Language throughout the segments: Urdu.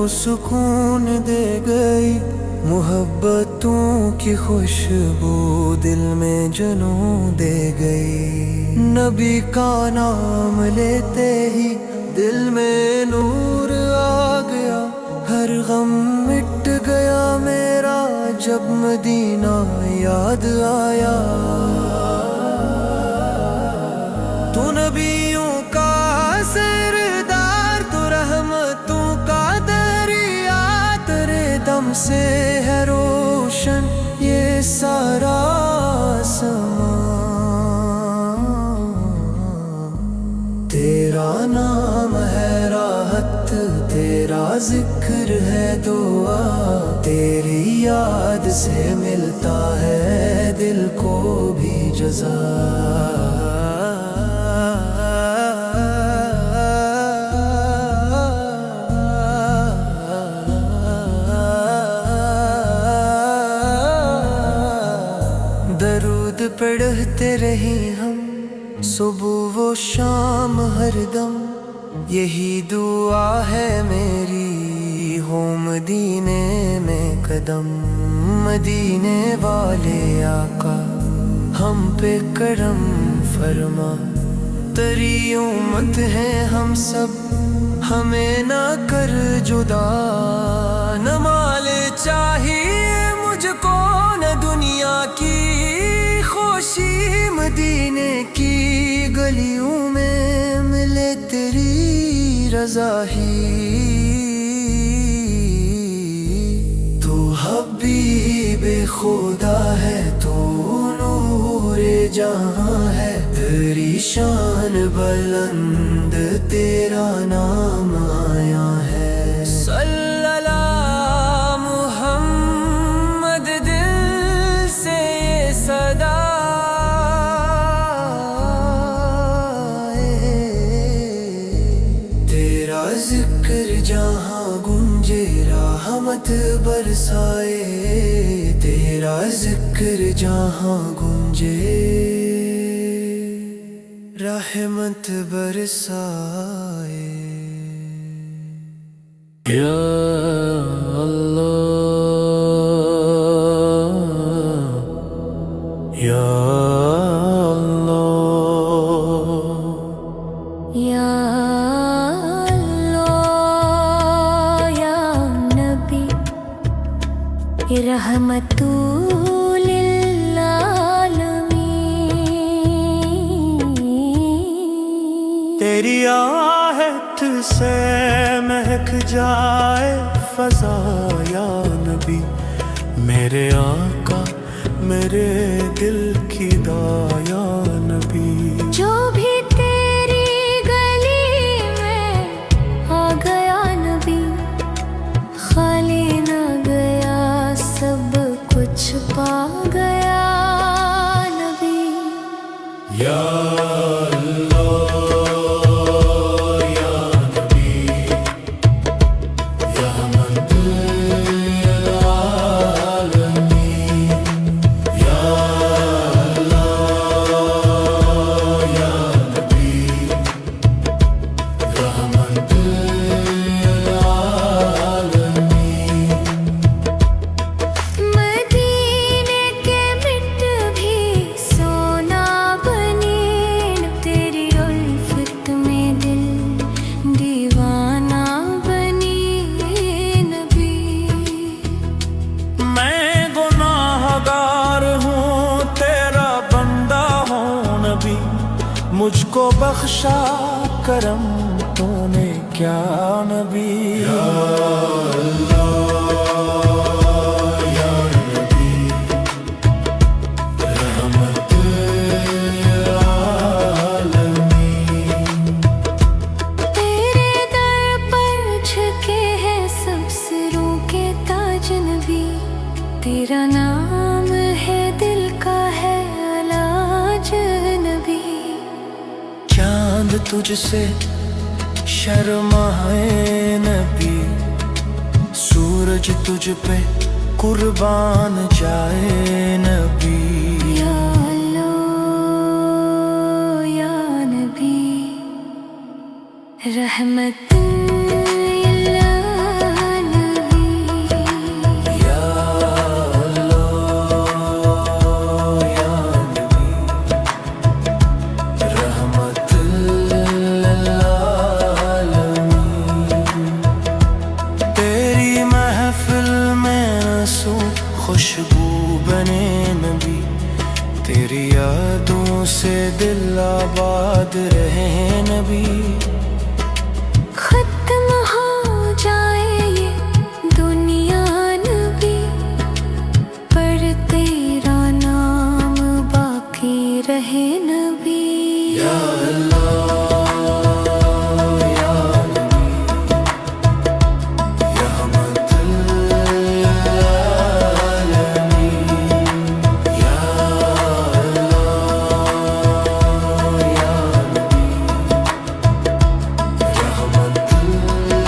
سکون دے گئی، محبتوں کی خوشبو دل میں جنوں دے گئی۔ نبی کا نام لیتے ہی دل میں نور آ گیا، ہر غم مٹ گیا میرا جب مدینہ یاد آیا۔ تو نبیوں کا سردار، تو رحمتوں کا دریا، تیرے دم سے ہے روشن یہ سارا آسمان۔ تیرا نام ہے راحت، تیرا ذکر ہے دعا، تیری یاد سے ملتا ہے دل کو بھی جزا۔ درود پڑھتے رہے ہم صبح و شام ہر دم، یہی دعا ہے میری ہو مدینے میں قدم۔ مدینے والے آقا ہم پہ کرم فرما، تیری امت ہیں ہم سب ہمیں نہ کر جدا۔ نہ مال چاہیے مجھ کو نہ دنیا کی خوشی، مدینے کی گلیوں میں ملے تیری رضا ہی۔ تو حبیب خدا ہے، تو نور جہاں ہے، تیری شان بلند تیرا نام آیا ہے۔ صلی اللہ محمد دل سے یہ صدا، تیرا ذکر جہاں گونجے رحمت برسائے، تیرا ذکر جہاں گونجے رحمت برسائے۔ یا اللہ یا اللہ یا اللہ یا نبی رحمت تیری آہت سے مہک جائے فضا یا نبی، میرے آقا میرے دل کی دایا نبی۔ جو بھی تیری گلی میں آ گیا نبی، خالی نہ گیا سب کچھ پا گیا نبی۔ یا مجھ کو بخشا کرم تو نے کیا نبی۔ یا اللہ یا نبی رحمت العالمین۔ تیرے در پر جھکے ہیں سب سروں کے تاج نبی، تیرا نام ہے دل کا ہے علاج نبی۔ چاند تجھ سے شرمائے نبی، سورج تجھ پہ قربان جائے نبی۔ یا اللہ یا نبی رحمت اللہ خوشبو بنے نبی، تیری یادوں سے دل آباد رہے نبی۔ ختم ہو جائے یہ دنیا نبی، پر تیرا نام باقی رہے نبی۔ یا اللہ یا نبی، یا رحمت للعالمین، یا اللہ یا نبی، رحمت للعالمین۔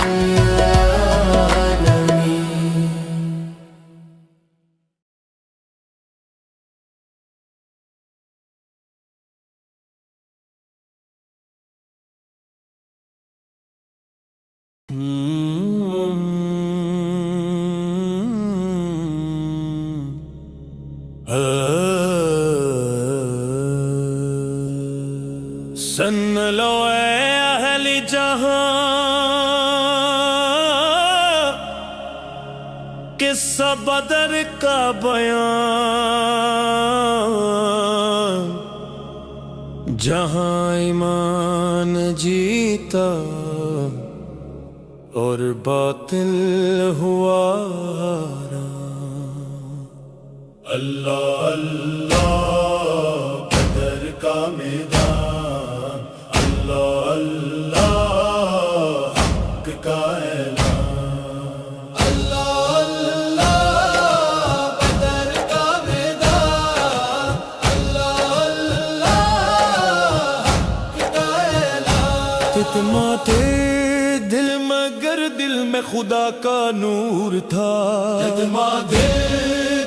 سن لو اے اہل جہاں قصہ بدر کا بیان، جہاں ایمان جیتا اور باطل ہوا حرام۔ اللہ اللہ بدر کا میدان، اللہ اللہ حق کا اعلان، اللہ اللہ بدر کا میدان، اللہ اللہ حق کا اعلان۔ تتماتے دل مگر دل میں خدا کا نور تھا، تتماتے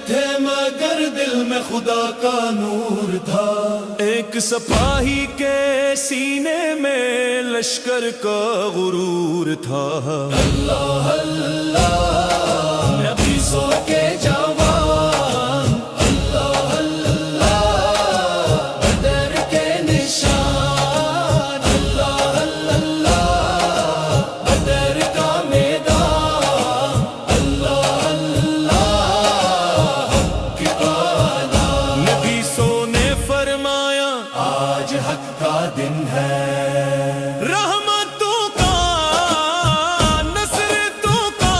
تھے مگر دل میں خدا کا نور تھا۔ ایک سپاہی کے سینے میں لشکر کا غرور تھا، اللہ اللہ نبی سو کے جوان، اللہ اللہ بدر کے نشان، اللہ اللہ بدر کا میدان، اللہ اللہ حق کا اعلان۔ نبی سو نے فرمایا آج حق کا دن ہے، رحمتوں کا نصرتوں کا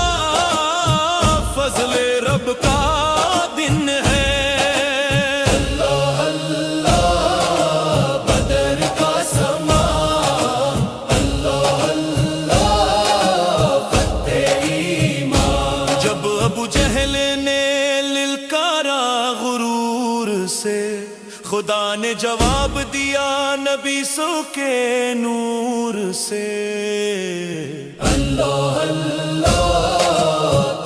فضل رب کا دن ہے، اللہ اللہ بدر کا سما، اللہ اللہ فتح ایمان۔ جب ابو جہل نے للکارا غرور سے، خدا نے جواب دیا نبی سو کے نور سے، اللہ اللہ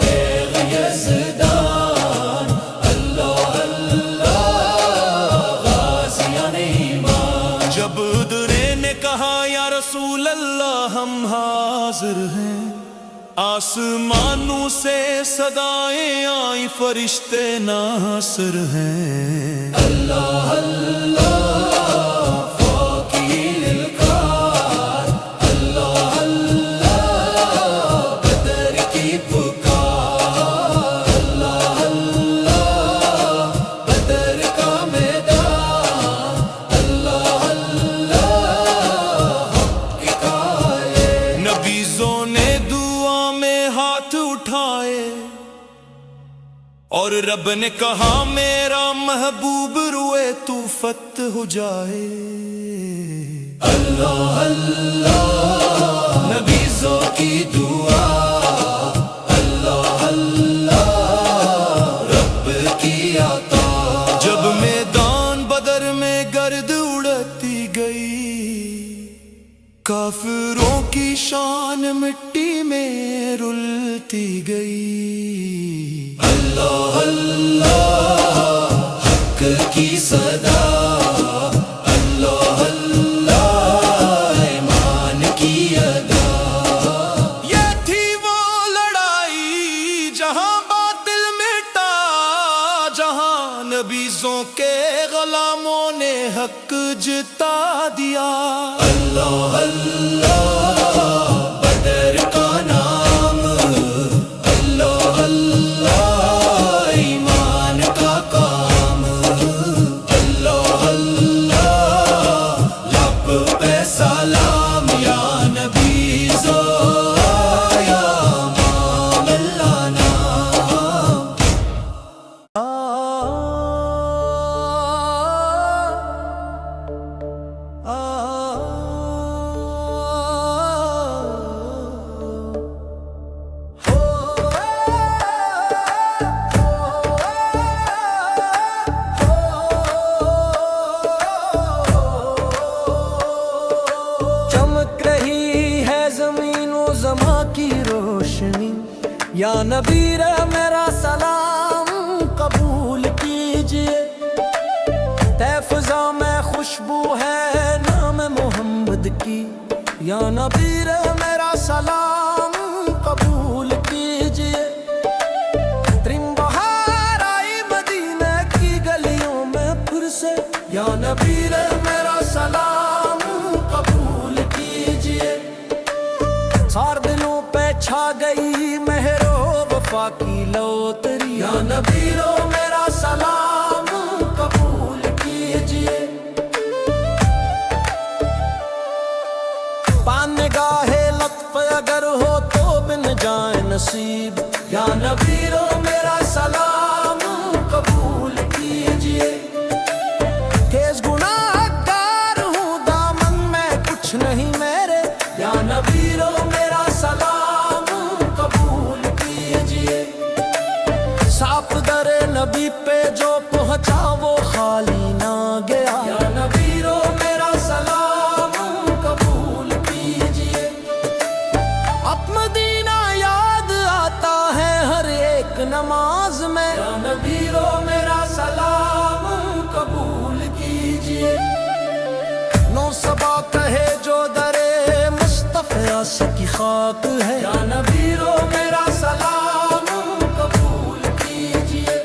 تیغ یزدان، اللہ اللہ غازیان ایمان۔ جب درے نے کہا یا رسول اللہ ہم حاضر ہیں، آسمانوں سے صدائیں آئی فرشتے ناصر ہیں، اللہ اللہ فوقی للکار، اللہ اللہ بدر کی پکار، اللہ اللہ بدر کا میدان، اللہ اللہ حق کا اعلان۔ نبیوں نے ہاتھ اٹھائے اور رب نے کہا میرا محبوب روئے تو فتح ہو جائے، اللہ اللہ نبیوں کی دعا، اللہ اللہ رب کی عطا۔ جب میدان بدر میں گرد اڑتی گئی، کافروں کی شان مٹی میں رلتی گئی، اللہ اللہ حق کی صدا، اللہ اللہ ایمان کی ادا۔ یہ تھی وہ لڑائی جہاں باطل مٹا، جہاں نبیوں کے غلاموں نے حق جتا دیا، اللہ اللہ بدر کا نام، اللہ اللہ ایمان نبی رے میرا سلام قبول کیجئے، تے فضا میں خوشبو ہے نام محمد کی، یا نبی رے میرا سلام قبول کیجئے۔ ترم بہار آئی مدینہ کی گلیوں میں پھر سے، یا نبی رے میرا سلام قبول کیجئے۔ سار دلوں پہ چھا گئی مہر و وفا کی لوتری، یا نبی رو میرا سلام قبول کیجئے۔ پان نگاہ لطف اگر ہو تو بن جائے نصیب، یا نبی رو میرا سلام قبول کیجئے۔ تیز گناہ گار ہوں دامن میں کچھ نہیں میرے، یا نبی رو میرا سلام قبول کیجئے۔ ساپ در نبی پہ جو پہنچا وہ خالی نہ گیا، یا نبی رو میرا سلام قبول کیجئے۔ اب مدینہ یاد آتا ہے ہر ایک نماز میں، یا نبی رو میرا سلام قبول کیجئے۔ نو صبا کہے جو درے مصطفیٰ کی خاک ہے، یا نبی رو میرا سلام قبول کیجئے۔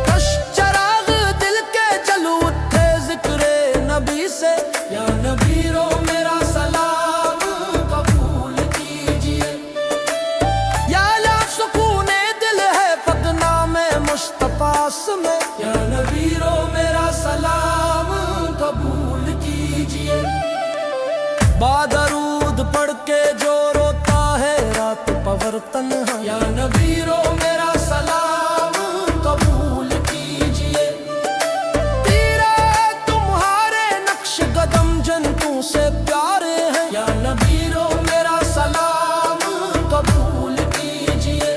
کش چراغ دل کے جلو اٹھے ذکر نبی سے، یا نبی رو میرا سلام قبول کیجئے۔ یا لا سکون دل ہے بدنام مصطفیٰ میں، یا نبی رو میرا سلام قبول کیجئے۔ بادرود پڑھ کے جو روتا ہے رات پور تنہا، یا نبی رو میرا سلام قبول کیجئے۔ تیرے تمہارے نقش قدم جنتوں سے پیارے ہیں، یا نبی رو میرا سلام قبول کیجئے۔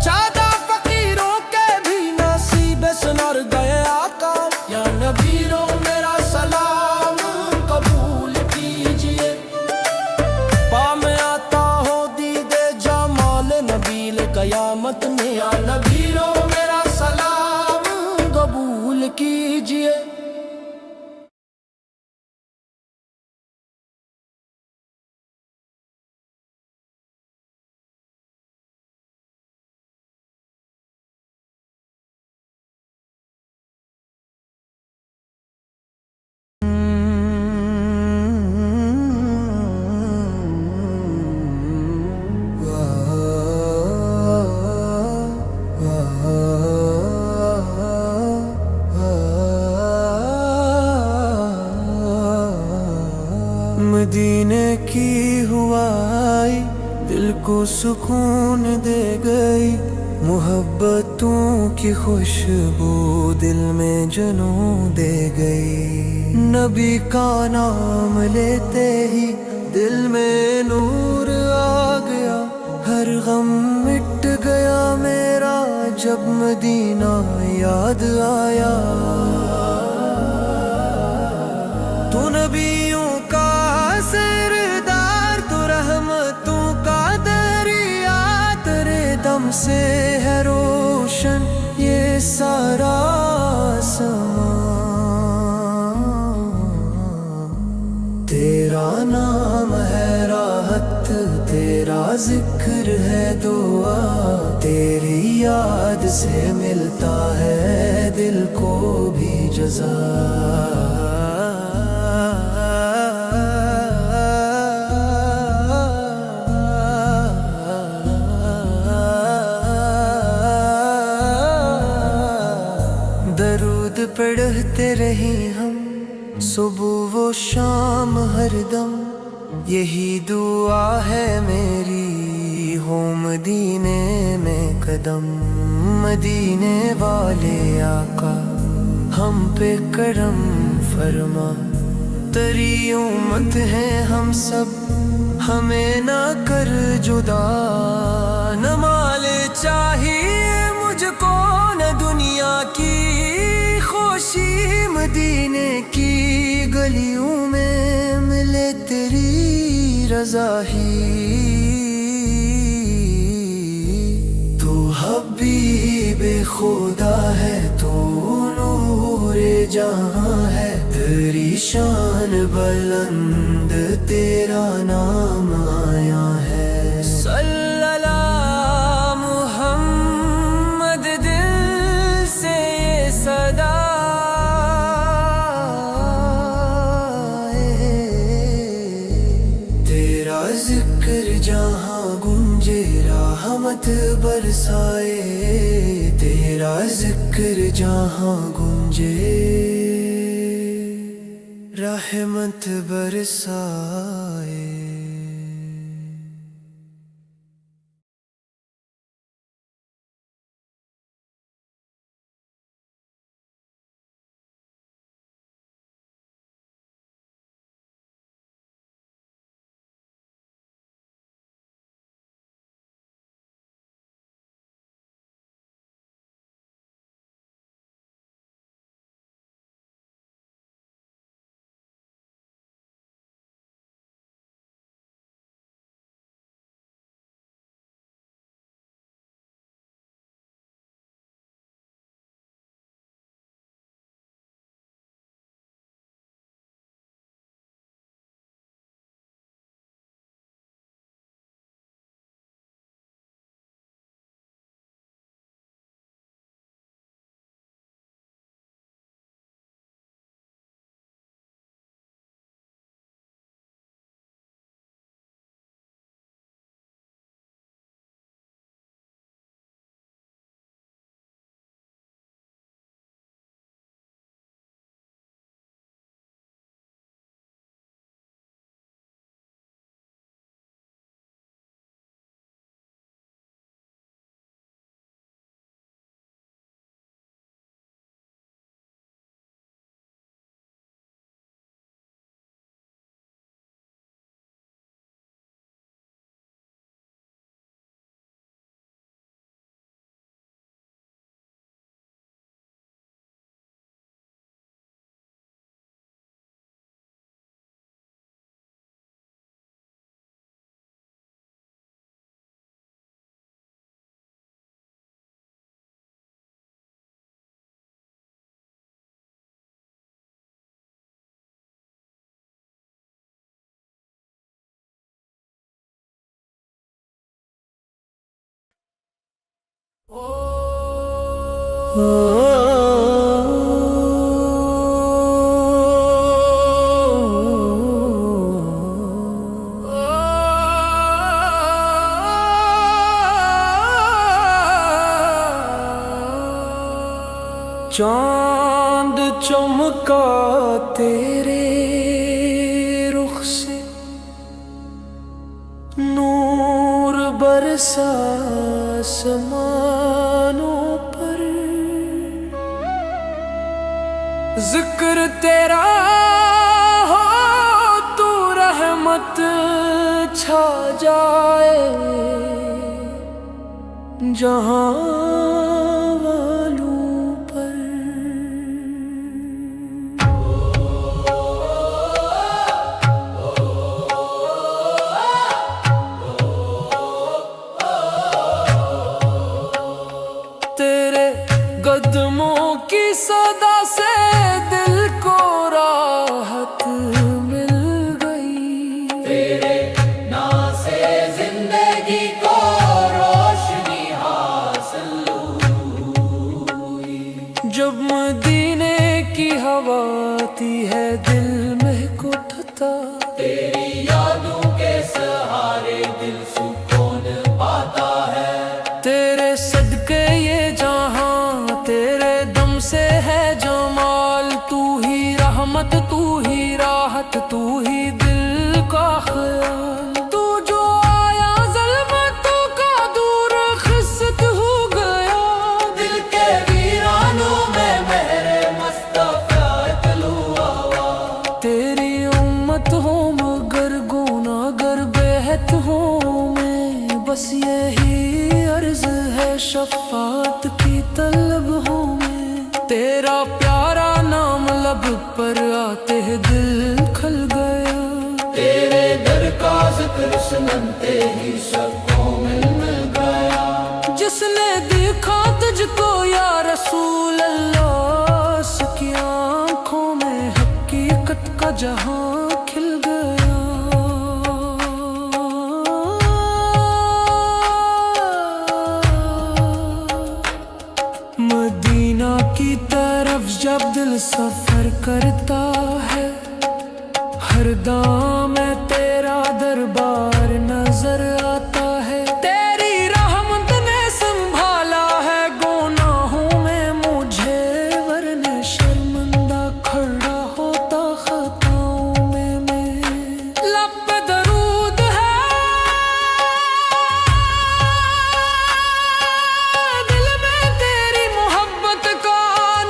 چادہ فقیروں کے بھی نصیب سنر گئے آقا، یا نبی رو میرا سلام قبول کیجئے۔ پا میں آتا ہو دیدے جمال نبی قیامت میں، یا نبی رو میرا سلام قبول کیجئے۔ مدینے کی ہوائی دل کو سکون دے گئی، محبتوں کی خوشبو دل میں جنوں دے گئی۔ نبی کا نام لیتے ہی دل میں نور آ گیا، ہر غم مٹ گیا میرا جب مدینہ یاد آیا۔ تو نبیوں کا سردار، تو رحمتوں کا دریا، تیرے دم سے ہے روشن یہ سارا آسمان۔ تیرا نام ہے راحت، تیرا ذکر ہے دعا، تیری یاد سے ملتا ہے دل کو بھی جزا۔ درود پڑھتے رہے ہم صبح و شام ہر دم، یہی دعا ہے میری ہو مدینے میں قدم۔ مدینے والے آقا ہم پہ کرم فرما، تیری امت ہیں ہم سب، ہمیں نہ کر جدا۔ نہ مال چاہیے مجھ کو نہ دنیا کی خوشی، مدینے کی گلیوں میں ملے تیری رضا ہی۔ حبیب خدا ہے تو نور جہاں ہے، تیری شان بلند تیرا نام آیا ہے۔ صلی اللہ محمد دل سے یہ صدا تیرا ذکر جہاں گونجے رحمت برسائے، تیرا ذکر جہاں گونجے رحمت برسائے۔ چاند چمکا تیرے رخ سے، نور برسا آسمانوں پر، ذکر تیرا ہو تو رحمت چھا جائے جہاں قدموں کی صدا سے دل کو راحت مل گئی، تیرے نام سے زندگی کو روشنی حاصل ہوئی۔ جب مدینے کی ہوا آتی ہے دل مہک اٹھتا، تیری یادوں کے سہارے دل سکون پاتا ہے، تیرے صدقے یہ جہاں تیرے دم سے ہے جمال، تو ہی رحمت تو ہی راحت تو ہی دل کا خیال، تو جو آیا ظلمتوں کا دور خست ہو گیا، دل کے ویرانوں میں مہر مصطفیٰ طلوع ہوا۔ تیری امت ہوں مگر گناہگر بہت ہوں میں، بس یہی عرض ہے شفاعت کی طلب ہوں میں، تیرا پیارا نام لب پر آتے دل کھل گیا، تیرے در کا ذکر سنتے ہی سب کو مل گیا، جس نے دیکھا تجھ کو یا رسول اللہ، سکی آنکھوں میں حقیقت کا جہاں کھل گیا۔ مدینہ کی طرف جب دل سفر کرتا ہے، ہر دام میں تیرا دربار نظر آتا ہے۔ تیری رحمت نے سنبھالا ہے گناہوں میں مجھے، ورنہ شرمندہ کھڑا ہوتا خطاؤں میں۔ لب پہ درود ہے، دل میں تیری محبت کا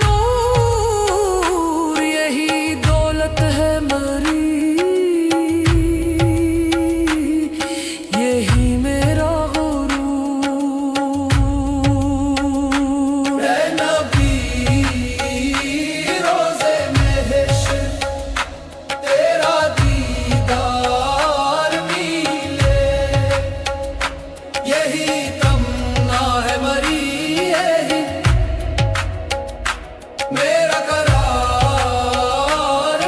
نور، یہی دولت ہے میری، یہی میرا غرور۔ اے نبی روزے محشر تیرا دیدار ملے، یہی تمنا ہے مری، یہی میرا قرار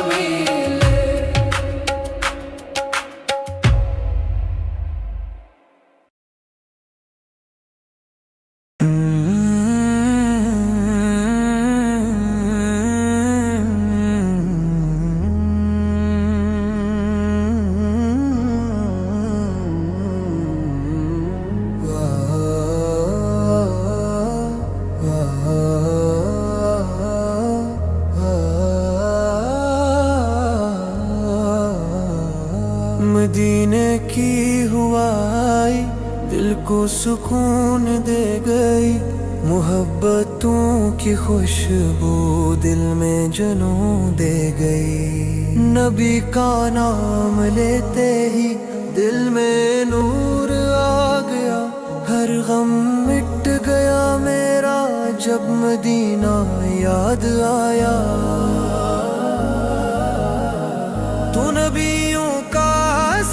ملے۔ مدینے کی ہوائی دل کو سکون دے گئی، محبتوں کی خوشبو دل میں جنوں دے گئی۔ نبی کا نام لیتے ہی دل میں نور آ گیا، ہر غم مٹ گیا میرا جب مدینہ یاد آیا۔ تو نبیوں کا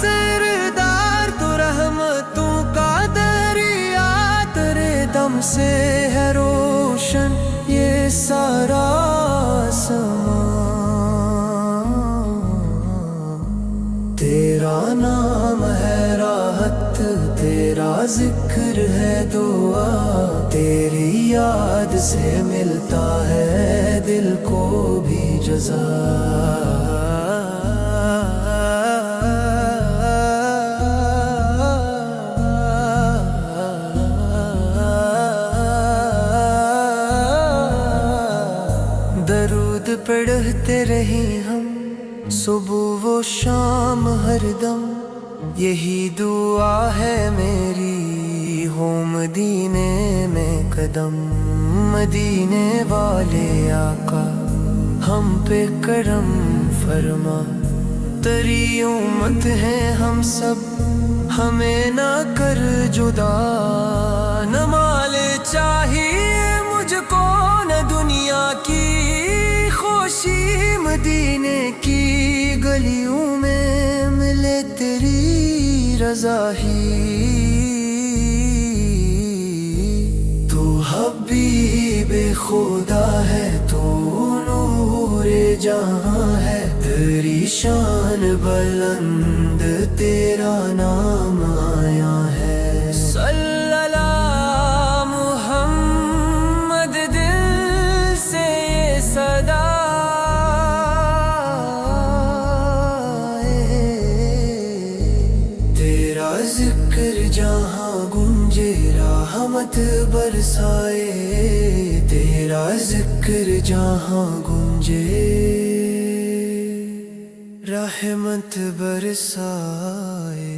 سردار، تو رحمتوں کا دریا، تیرے دم سے ہے روشن یہ سارا آسمان۔ تیرا نام ہے راحت، تیرا ذکر ہے دعا، تیری یاد سے ملتا ہے دل کو بھی جزا۔ درود پڑھتے رہے ہم صبح و شام ہر دم، یہی دعا ہے میری ہو مدینے میں قدم۔ مدینے والے آقا ہم پہ کرم فرما، تیری امت ہیں ہم سب، ہمیں نہ کر جدا۔ نہ مال چاہیے مجھ کو نہ دنیا کی خوشی، مدینے کی گلیوں میں ملے تیری رضا ہی۔ تو حبیب خدا ہے، تو نور جہاں ہے، تیری شان بلند تیرا نام آیا ہے۔ صلی اللہ محمد دل سے یہ صدا تیرا ذکر جہاں گونجے، رحمت برسائے، تیرا ذکر جہاں گونجے، رحمت برسائے۔